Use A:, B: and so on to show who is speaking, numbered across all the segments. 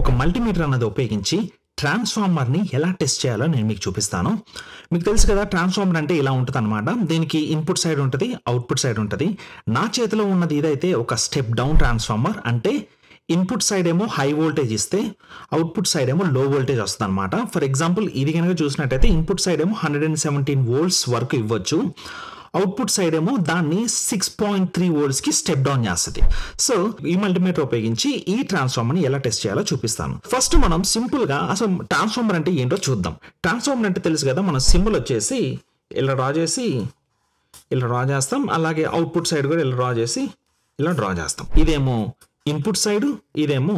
A: ఒక మల్టీమీటర్ అన్నది ఉపయోగించి ట్రాన్స్ఫార్మర్ని ఎలా టెస్ట్ చేయాలో నేను మీకు చూపిస్తాను. మీకు తెలుసు కదా, ట్రాన్స్ఫార్మర్ అంటే ఇలా ఉంటుంది అనమాట. దీనికి ఇన్పుట్ సైడ్ ఉంటుంది, అవుట్పుట్ సైడ్ ఉంటుంది. నా చేతిలో ఉన్నది ఇదైతే ఒక స్టెప్ డౌన్ ట్రాన్స్ఫార్మర్. అంటే ఇన్పుట్ సైడ్ ఏమో హై వోల్టేజ్ ఇస్తే అవుట్పుట్ సైడ్ ఏమో లో వోల్టేజ్ వస్తుంది అనమాట. ఫర్ ఎగ్జాంపుల్ ఇది కనుక చూసినట్టయితే ఇన్పుట్ సైడ్ ఏమో 117 వోల్ట్స్ వరకు ఇవ్వచ్చు, అవుట్పుట్ సైడ్ ఏమో దాన్ని 6.3 వోల్ట్స్కి స్టెప్ డౌన్ చేస్తుంది. సో ఈ మల్టీమీటర్ ఉపయోగించి ఈ ట్రాన్స్ఫార్మర్ని ఎలా టెస్ట్ చేయాలో చూపిస్తాను. ఫస్ట్ మనం సింపుల్గా అసలు ట్రాన్స్ఫార్మర్ అంటే ఏంటో చూద్దాం. ట్రాన్స్ఫార్మర్ అంటే తెలుసు కదా, మన సింబల్ వచ్చేసి ఇలా డ్రా చేసి ఇలా డ్రా చేస్తాం, అలాగే అవుట్పుట్ సైడ్ కూడా ఇలా డ్రా చేసి ఇలా డ్రా చేస్తాం. ఇదేమో ఇన్పుట్ సైడ్, ఇదేమో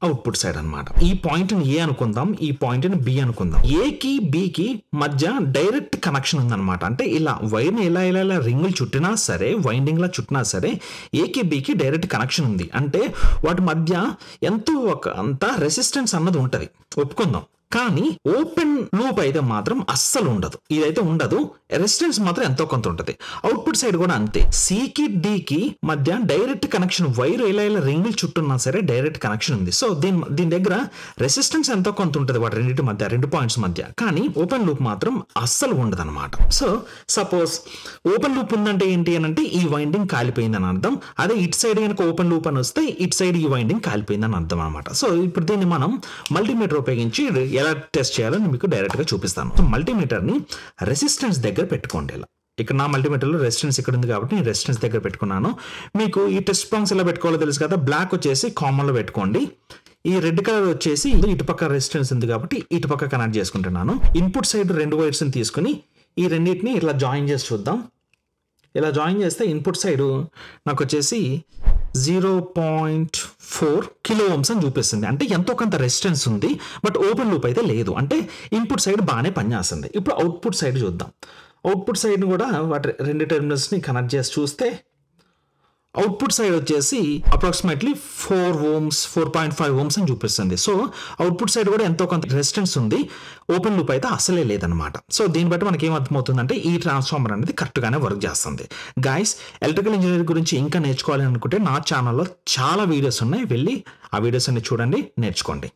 A: అవుట్పుట్ సైడ్ అనమాట. ఈ పాయింట్ని ఏ అనుకుందాం, ఈ పాయింట్ని బి అనుకుందాం. ఏకి బికి మధ్య డైరెక్ట్ కనెక్షన్ ఉందన్నమాట. అంటే ఇలా వైర్ని ఇలా ఇలా ఇలా రింగులు చుట్టినా సరే, వైండింగ్లా చుట్టినా సరే ఏకి బికి డైరెక్ట్ కనెక్షన్ ఉంది. అంటే వాటి మధ్య ఎంతో అంత రెసిస్టెన్స్ అన్నది ఉంటుంది, ఒప్పుకుందాం. కానీ ఓపెన్ లూప్ అయితే మాత్రం అస్సలు ఉండదు. ఇదైతే ఉండదు, రెసిస్టెన్స్ మాత్రం ఎంతో కొంత ఉంటుంది. అవుట్పుట్ సైడ్ కూడా అంతే. సికి డికి మధ్య డైరెక్ట్ కనెక్షన్, వైర్ ఇలా ఇలా రింగులు చుట్టున్నా సరే డైరెక్ట్ కనెక్షన్ ఉంది. సో దీని దగ్గర రెసిస్టెన్స్ ఎంతో కొంత ఉంటుంది వాటి రెండింటి మధ్య, రెండు పాయింట్స్ మధ్య. కానీ ఓపెన్ లూప్ మాత్రం అస్సలు ఉండదు అనమాట. సో సపోజ్ ఓపెన్ లూప్ ఉందంటే ఏంటి అని అంటే ఈ వైండింగ్ కాలిపోయిందని అర్థం. అదే ఇటు సైడ్ కనుక ఓపెన్ లూప్ అని వస్తే ఇటు సైడ్ ఈ వైండింగ్ కాలిపోయిందని అర్థం అనమాట. సో ఇప్పుడు దీన్ని మనం మల్టీమీటర్ ఉపయోగించి ఎలా టెస్ట్ చేయాలో నేను మీకు డైరెక్ట్గా చూపిస్తాను. సో మల్టీమీటర్ని రెసిస్టెన్స్ దగ్గర పెట్టుకోండి. ఇలా ఇక్కడ నా మల్టీమీటర్లో రెసిస్టెన్స్ ఇక్కడ ఉంది కాబట్టి నేను రెసిస్టెన్స్ దగ్గర పెట్టుకున్నాను. మీకు ఈ టెస్ట్ ప్రాంగ్స్ ఎలా పెట్టుకోవాలో తెలుసు కదా. బ్లాక్ వచ్చేసి కామన్లో పెట్టుకోండి, ఈ రెడ్ కలర్ వచ్చేసి ఇటుపక్క రెసిస్టెన్స్ ఉంది కాబట్టి ఇటుపక్క కనెక్ట్ చేసుకుంటున్నాను. ఇన్పుట్ సైడ్ రెండు వైర్స్ని తీసుకుని ఈ రెండింటిని ఇట్లా జాయిన్ చేసి చూద్దాం. ఇలా జాయిన్ చేస్తే ఇన్పుట్ సైడ్ నాకు వచ్చేసి 0.4 కిలో ఓమ్స్ అని చూపిస్తుంది. అంటే ఎంతో కొంత రెసిస్టెన్స్ ఉంది, బట్ ఓపెన్ లూప్ అయితే లేదు. అంటే ఇన్పుట్ సైడ్ బాగానే పనిచేస్తుంది. ఇప్పుడు అవుట్పుట్ సైడ్ చూద్దాం. అవుట్పుట్ సైడ్ కూడా వాటి రెండు టెర్మినల్స్ని కనెక్ట్ చేసి చూస్తే అవుట్పుట్ సైడ్ వచ్చేసి అప్రాక్సిమేట్లీ 4.5 ఓమ్స్ అని చూపిస్తుంది. సో అవుట్పుట్ సైడ్ కూడా ఎంతో కొంత రెసిస్టెన్స్ ఉంది, ఓపెన్ లూప్ అయితే అసలే లేదనమాట. సో దీన్ని బట్టి మనకి ఏమర్థమవుతుందంటే ఈ ట్రాన్స్ఫార్మర్ అనేది కరెక్ట్గానే వర్క్ చేస్తుంది. గైస్, ఎలక్ట్రికల్ ఇంజనీరింగ్ గురించి ఇంకా నేర్చుకోవాలి అనుకుంటే నా ఛానల్లో చాలా వీడియోస్ ఉన్నాయి, వెళ్ళి ఆ వీడియోస్ అన్ని చూడండి, నేర్చుకోండి.